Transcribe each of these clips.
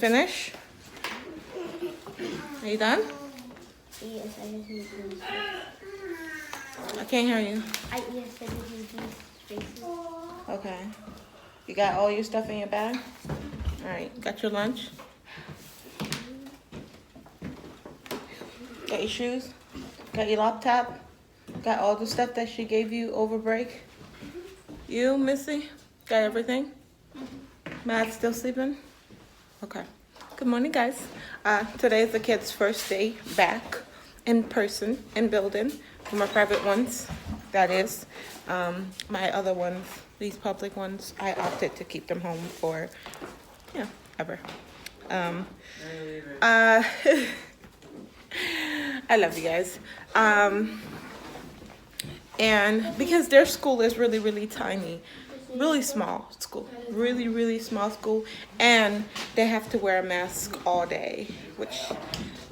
finish? Are you done? Yes, I just need these. I can't hear you. I just need these spaces. Okay. You got all your stuff in your bag? All right. Got your lunch? Got your shoes? Got your laptop? Got all the stuff that she gave you over break? You, Missy? Got everything? Matt's still sleeping? Okay. Good morning, guys. Today is the kids' first day back in person, in building, for my private ones, that is. My other ones, these public ones, I opted to keep them home for, ever. I love you guys. And because their school is really, really tiny, really small school, really small school, and they have to wear a mask all day, which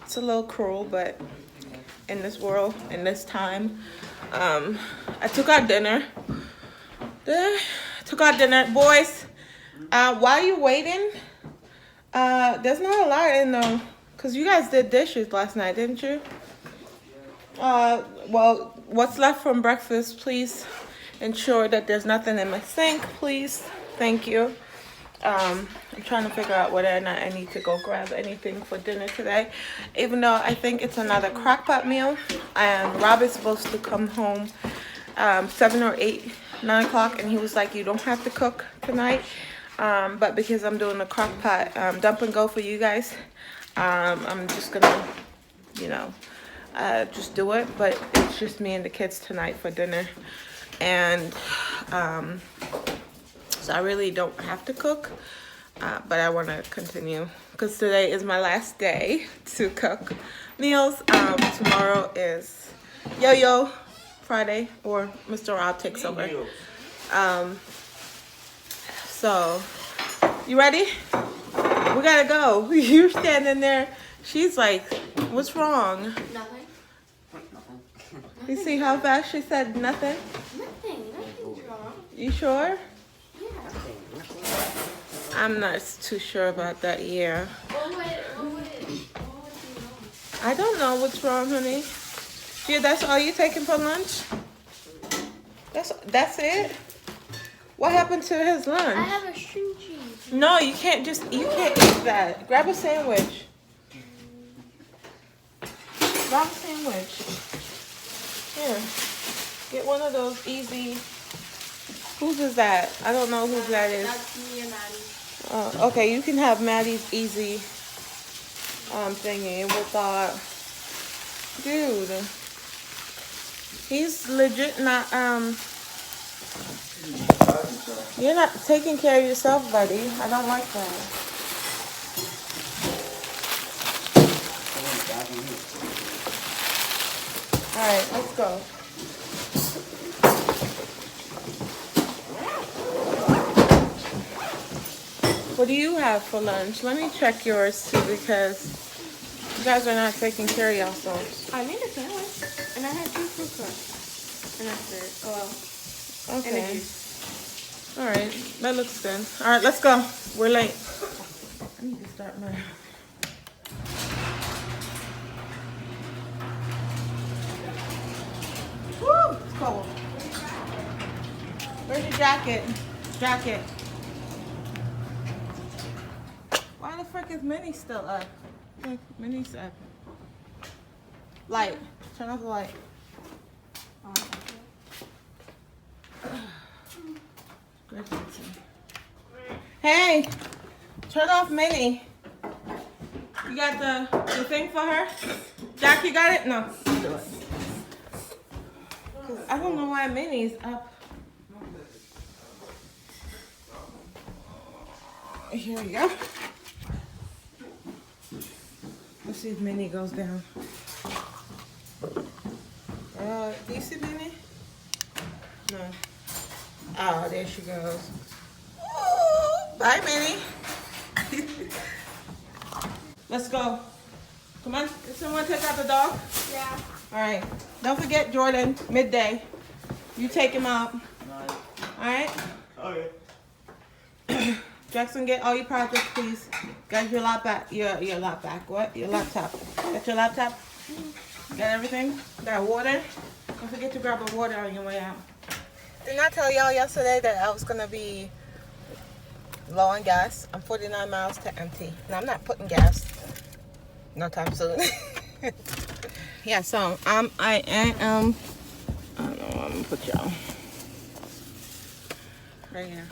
it's a little cruel, but in this world, in this time, I took out dinner. Boys, while you waiting, there's not a lot in them, because you guys did dishes last night, didn't you? Well, what's left from breakfast, please ensure that there's nothing in my sink, please. Thank you. I'm trying to figure out whether or not I need to go grab anything for dinner today, even though I think it's another crock-pot meal, and Rob is supposed to come home 7 or 8, 9 o'clock, and he was like, you don't have to cook tonight, but because I'm doing a crock-pot dump and go for you guys, I'm just gonna, just do it. But it's just me and the kids tonight for dinner, and so I really don't have to cook, but I want to continue because today is my last day to cook meals. Tomorrow is Yo-Yo Friday, or Mr. Rob takes over. So you ready? We gotta go. You're standing there. She's like, what's wrong? Nothing. You see how fast she said nothing? Nothing's wrong. You sure? Yeah. I'm not too sure about that, yeah. What would be wrong? I don't know what's wrong, honey. Yeah, that's all you taking for lunch? That's it? What happened to his lunch? I have a string cheese. No, you can't eat that. Grab a sandwich. Grab a sandwich. Here. Get one of those easy. Whose is that? I don't know whose that is. That's me and Maddie. Okay, you can have Maddie's easy thingy with dude. He's legit not you're not taking care of yourself, buddy. I don't like that. Alright, let's go. What do you have for lunch? Let me check yours too, because you guys are not taking care of yourselves. I made a sandwich, and I had 2 fruit cups, and that's it. Oh, well. Okay. All right, that looks good. All right, let's go. We're late. I need to start my. Woo! It's cold. Where's your jacket? Why the frick is Minnie still up? Look, Minnie's up. Light. Turn off the light. Hey, turn off Minnie. You got the thing for her? Jack, you got it? No. Do it. I don't know why Minnie's up. Here we go. Let's see if Minnie goes down. Do you see Minnie? No. Oh, there she goes. Ooh, bye, Minnie. Let's go. Come on. Did someone take out the dog? Yeah. All right. Don't forget, Jordan, midday. You take him out. All right? Okay. Jaxson, get all your projects, please. Got your laptop. Your laptop. What? Your laptop. Got your laptop? Got everything? Got water? Don't forget to grab a water on your way out. Didn't I tell y'all yesterday that I was gonna be low on gas? I'm 49 miles to empty. And I'm not putting gas no time soon. Yeah, so I am I don't know, I'm gonna put y'all right here.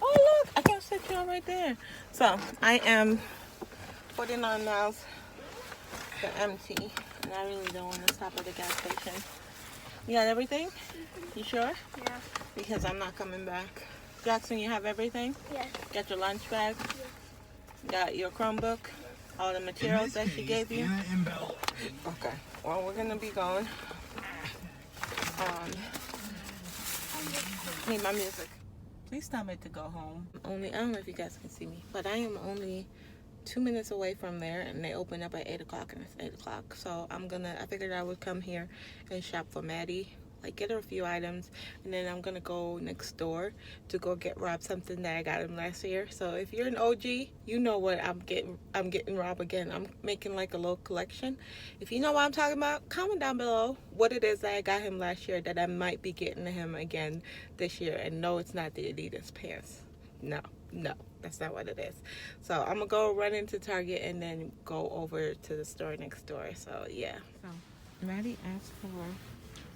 Oh look, I can set y'all right there. So I am 49 miles to empty, and I really don't want to stop at the gas station. You got everything? You sure? Yeah. Because I'm not coming back. Jaxson, you have everything? Yes. Got your lunch bag? Yes. Got your Chromebook? All the materials that she gave you? Okay. Well, we're gonna be going. Need my music. Please tell me to go home. I don't know if you guys can see me, but I am only 2 minutes away from there, and they open up at 8 o'clock, and it's 8 o'clock. So I figured I would come here and shop for Maddie, like get her a few items, and then I'm gonna go next door to go get Rob something that I got him last year. So if you're an OG, you know what I'm getting Rob again. I'm making like a little collection. If you know what I'm talking about, comment down below what it is that I got him last year that I might be getting him again this year. And no, it's not the Adidas pants. No, that's not what it is. So I'm gonna go run into Target and then go over to the store next door. So yeah. So Maddie asked for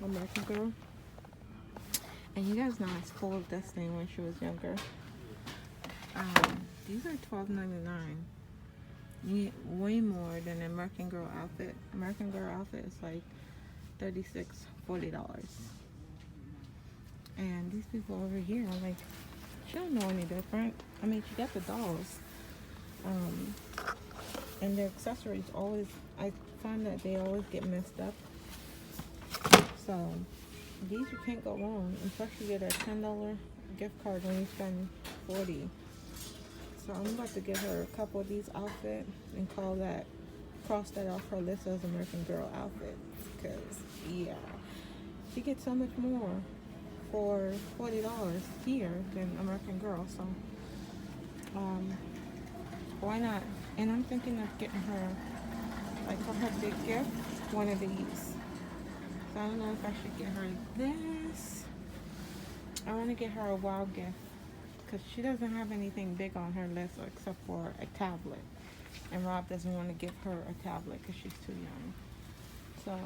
American Girl, and you guys know I spoiled this thing when she was younger. These are $12.99. Way more than an American Girl outfit. American Girl outfit is like $40. And these people over here, I'm like, she don't know any different. I mean, she got the dolls. And their accessories always, I find that they always get messed up. So these you can't go wrong. And plus you get a $10 gift card when you spend $40. So I'm about to get her a couple of these outfits and cross that off her list as American Girl outfits. Because yeah, she gets so much more for $40 here than American Girl. So why not? And I'm thinking of getting her, like for her big gift, one of these. So I don't know if I should get her this. I want to get her a wow gift because she doesn't have anything big on her list except for a tablet. And Rob doesn't want to give her a tablet because she's too young. So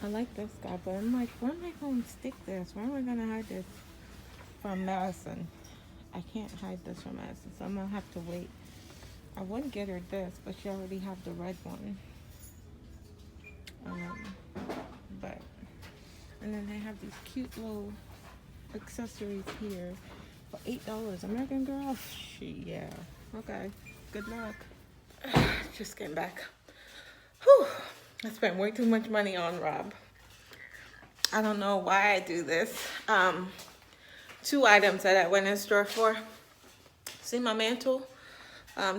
I like this guy, but I'm like, where am I going to stick this? Where am I going to hide this from Madison? I can't hide this from Madison, so I'm going to have to wait. I wouldn't get her this, but she already have the red one. And then they have these cute little accessories here for $8. American Girl? Yeah. Okay. Good luck. Just getting back. Whew. I spent way too much money on Rob. I don't know why I do this. 2 items that I went in store for. See my mantle?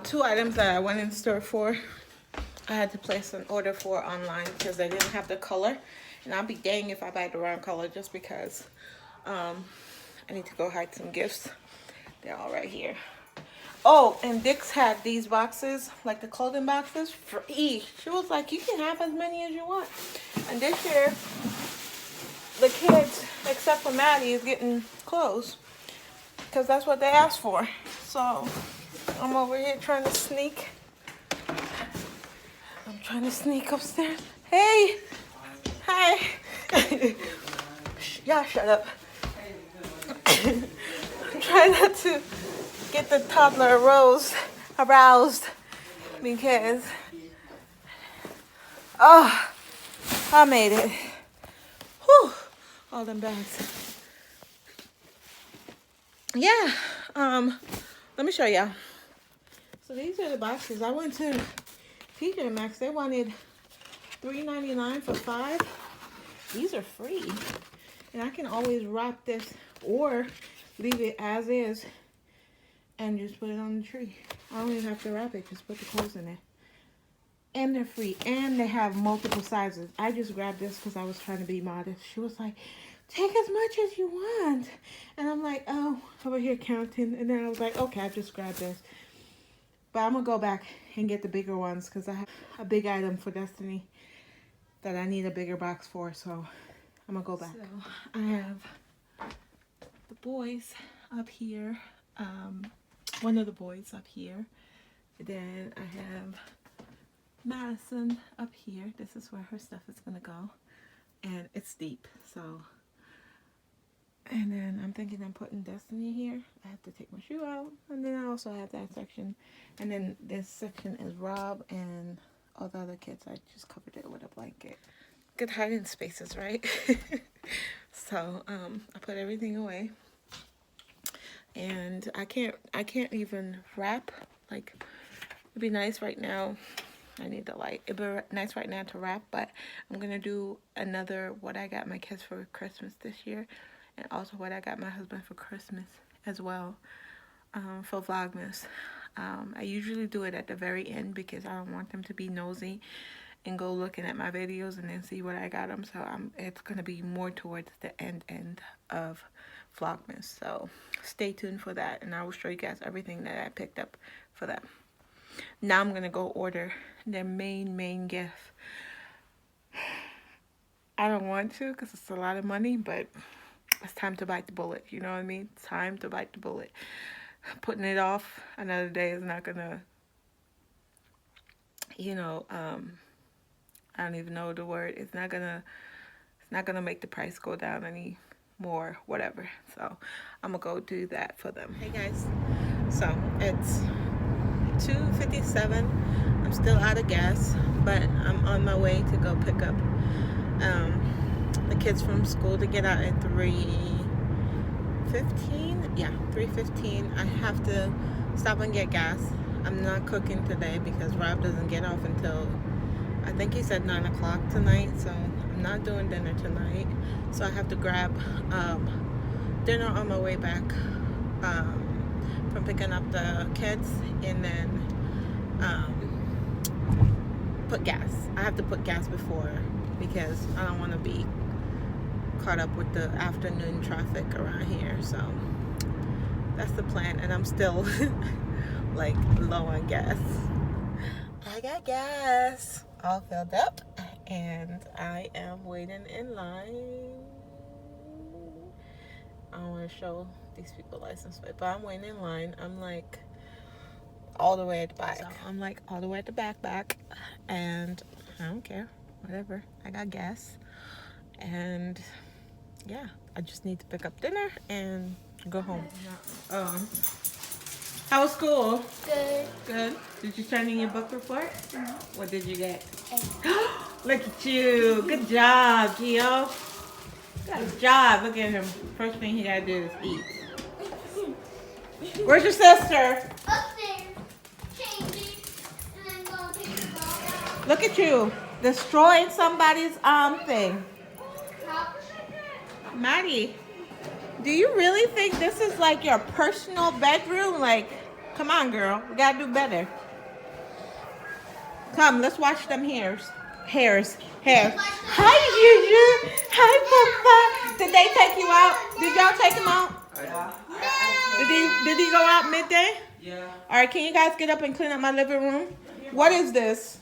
2 items that I went in store for. I had to place an order for online because they didn't have the color. And I'll be dang if I buy the wrong color just because I need to go hide some gifts. They're all right here. Oh, and Dick's had these boxes, like the clothing boxes, free. She was like, you can have as many as you want. And this year, the kids, except for Maddie, is getting clothes because that's what they asked for. So I'm over here trying to sneak. I'm trying to sneak upstairs. Hey! Hi! Y'all shut up. I'm trying not to get the toddler aroused because I made it. Whew, all them bags. Yeah, let me show y'all. So these are the boxes. I went to TJ Maxx. They wanted $3.99 for 5. These are free. And I can always wrap this or leave it as is and just put it on the tree. I don't even have to wrap it. Just put the clothes in it. And they're free. And they have multiple sizes. I just grabbed this because I was trying to be modest. She was like, take as much as you want. And I'm like, oh, over here counting. And then I was like, okay, I just grabbed this. But I'm gonna go back and get the bigger ones because I have a big item for Destiny that I need a bigger box for. So I'm gonna go back. So I have the boys up here. One of the boys up here. Then I have Madison up here. This is where her stuff is gonna go. And it's deep, so. And then I'm thinking I'm putting Destiny here. I have to take my shoe out. And then I also have that section. And then this section is Rob and all the other kids. I just covered it with a blanket. Good hiding spaces, right? So I put everything away. And I can't even wrap. Like, it'd be nice right now. I need the light. It'd be nice right now to wrap, but I'm gonna do another what I got my kids for Christmas this year, and also what I got my husband for Christmas as well, for Vlogmas. I usually do it at the very end because I don't want them to be nosy and go looking at my videos and then see what I got them. So it's gonna be more towards the end of Vlogmas. So stay tuned for that, and I will show you guys everything that I picked up for them. Now I'm gonna go order their main gift. I don't want to because it's a lot of money, but it's time to bite the bullet. You know what I mean? It's time to bite the bullet. Putting it off another day is not gonna, you know, I don't even know the word. It's not gonna make the price go down any more, whatever. So I'm gonna go do that for them. Hey guys, so it's 2:57. I'm still out of gas, but I'm on my way to go pick up the kids from school to get out at 3:15. Yeah, 3:15. I have to stop and get gas. I'm not cooking today because Rob doesn't get off until, I think he said 9 o'clock tonight, so I'm not doing dinner tonight. So I have to grab dinner on my way back from picking up the kids, and then put gas. I have to put gas before because I don't want to be caught up with the afternoon traffic around here. So that's the plan, and I'm still like low on gas. I got gas all filled up, and I am waiting in line. I don't want to show these people license plate, but I'm waiting in line. I'm like all the way at the back. So I'm like all the way at the back, and I don't care, whatever. I got gas, and yeah, I just need to pick up dinner and go home. How was school? Good. Good. Did you turn in your book report? Mm-hmm. What did you get? A. Look at you. Good job, Gio. Good job. Look at him. First thing he gotta do is eat. Where's your sister? Upstairs. Changing. And then go take the ball out. Look at you. Destroying somebody's thing. Maddie, do you really think this is like your personal bedroom? Like, come on, girl. We gotta do better. Come, let's watch them hairs. Hi, Juju. Hi, Papa. Did they take you out? Did y'all take him out? No. Did he go out midday? Yeah. All right, can you guys get up and clean up my living room? What is this?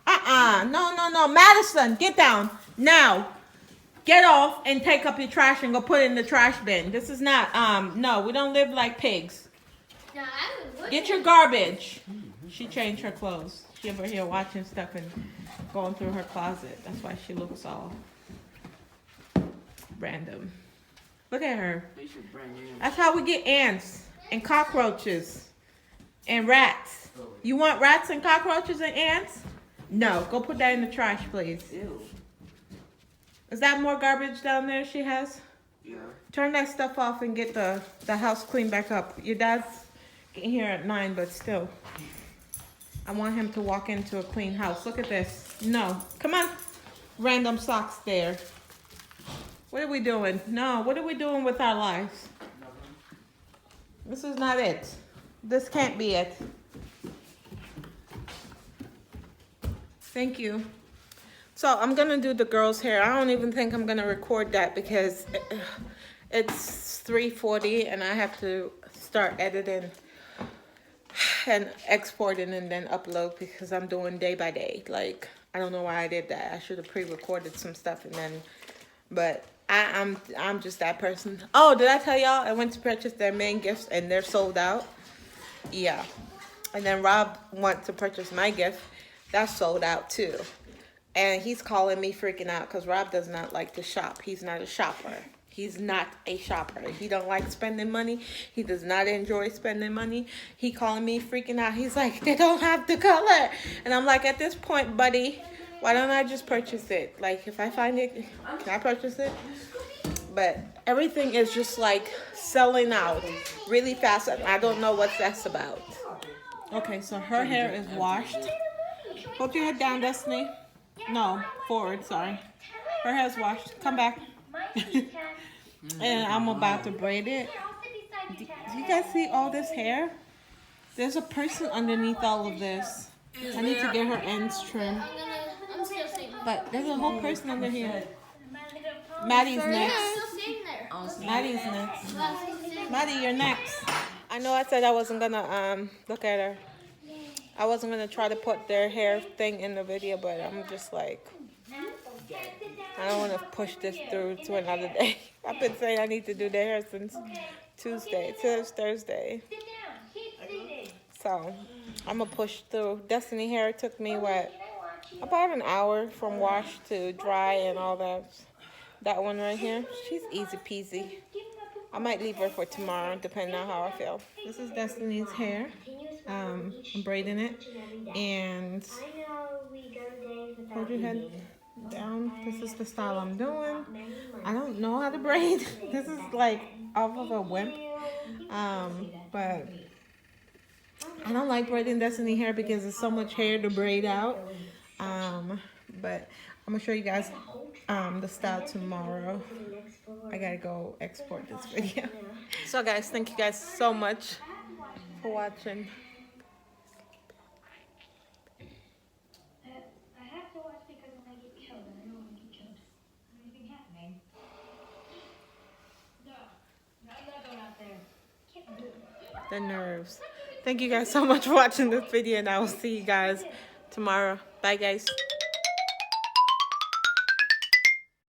No. Madison, get down. Now. Get off and take up your trash and go put it in the trash bin. This is not, no, we don't live like pigs. No, I would. Get your garbage. She changed her clothes. She over here watching stuff and going through her closet. That's why she looks all random. Look at her. That's how we get ants and cockroaches and rats. You want rats and cockroaches and ants? No, go put that in the trash, please. Ew. Is that more garbage down there she has? Yeah. Turn that stuff off and get the house cleaned back up. Your dad's getting here at 9, but still. I want him to walk into a clean house. Look at this. No. Come on. Random socks there. What are we doing? No. What are we doing with our lives? This is not it. This can't be it. Thank you. So I'm going to do the girls' hair. I don't even think I'm going to record that because it's 3:40 and I have to start editing and export it and then upload because I'm doing day by day. Like, I don't know why I did that. I should have pre-recorded some stuff and then, but I'm just that person. Oh, did I tell y'all I went to purchase their main gifts and they're sold out? Yeah. And then Rob went to purchase my gift. That's sold out too. And he's calling me freaking out because Rob does not like to shop. He's not a shopper. He's not a shopper. He don't like spending money. He does not enjoy spending money. He calling me freaking out. He's like, they don't have the color. And I'm like, at this point, buddy, why don't I just purchase it? Like, if I find it, can I purchase it? But everything is just like selling out really fast. I don't know what that's about. Okay, so her hair is washed. Hold your head down, Destiny. No, forward, sorry. Her hair's washed. Come back. And I'm about to braid it. Do you guys see all this hair? There's a person underneath all of this. I need to get her ends trimmed. But there's a whole person under here. Maddie's next. Maddie's next. Maddie, you're next. I know I said I wasn't gonna look at her. I wasn't gonna try to put their hair thing in the video, but I'm just like, I don't want to push this through to another day. I've been saying I need to do their hair since Tuesday. Today's Thursday. So I'm gonna push through. Destiny hair took me what? About an hour from wash to dry and all that. That one right here, she's easy peasy. I might leave her for tomorrow, depending on how I feel. This is Destiny's hair. I'm braiding it. And hold your head down. This is the style I'm doing. I don't know how to braid. This is like off of a wimp. But I don't like braiding Destiny hair because there's so much hair to braid out. But I'm gonna show you guys the style tomorrow. I gotta go export this video. So guys, thank you guys so much for watching. I have to watch because when I get killed, and I don't want to get killed. Anything happening? No, I'm not going out there. Can't do it. The nerves. Thank you guys so much for watching this video, and I will see you guys tomorrow. Bye guys.